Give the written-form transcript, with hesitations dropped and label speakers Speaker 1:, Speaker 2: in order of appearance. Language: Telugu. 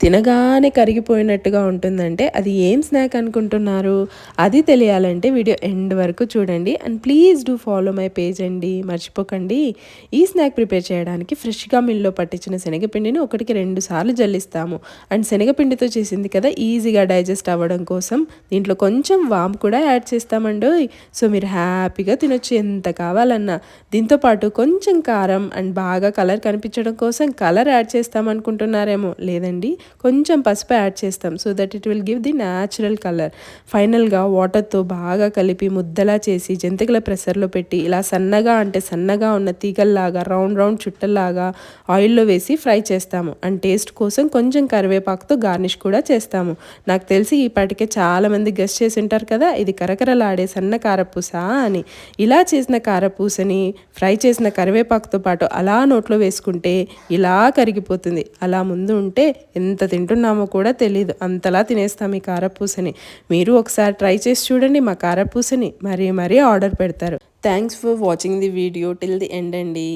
Speaker 1: తినగానే కరిగిపోయినట్టుగా ఉంటుందంటే అది ఏం స్నాక్ అనుకుంటున్నారు? అది తెలియాలంటే వీడియో ఎండ్ వరకు చూడండి. And please do follow my page అండి. మర్చిపోకండి. ఈ స్నాక్ ప్రిపేర్ చేయడానికి ఫ్రెష్‌గా మిల్‌లో పట్టించిన శనగపిండిని 1కి 2 సార్లు జల్లిస్తాము. అండ్ శనగపిండితో చేసింది కదా ఈజీగా డైజెస్ట్ అవ్వడం కోసం దీంట్లో కొంచెం వాము కూడా యాడ్ చేస్తామండోయ్. సో మీరు హ్యాపీగా తినొచ్చు ఎంత కావాలన్నా. దీంతో పాటు కొంచెం కారం అండ్ బాగా కలర్ కనిపించడం కోసం కలర్ యాడ్ చేస్తామనుకుంటున్నారేమో. లేదండి, కొంచెం పసుపు యాడ్ చేస్తాం so that it will give the natural colour. ఫైనల్గా వాటర్తో బాగా కలిపి ముద్దలా చేసి జంతికల ప్రెషర్లో పెట్టి ఇలా సన్నగా అంటే సన్నగా ఉన్న తీగల్లాగా రౌండ్ రౌండ్ చుట్టల్లాగా ఆయిల్లో వేసి ఫ్రై చేస్తాము. అండ్ టేస్ట్ కోసం కొంచెం కరివేపాకుతో గార్నిష్ కూడా చేస్తాము. నాకు తెలిసి ఈ పాటికే చాలామంది గెస్ట్ చేసి ఉంటారు కదా ఇది కరకరలాడే సన్న కారపూస అని. ఇలా చేసిన కారపూసని ఫ్రై చేసిన కరివేపాకుతో పాటు అలా నోట్లో వేసుకుంటే ఇలా కరిగిపోతుంది. అలా ముందు ఉంటే ఎంత తింటున్నామో కూడా తెలీదు, అంతలా తినేస్తాం ఈ కారపూసని. మీరు ఒకసారి ట్రై చేసి చూడండి మా కారపూసని, మరీ ఆర్డర్ పెడతారు. Thanks for watching the video till the end అండి.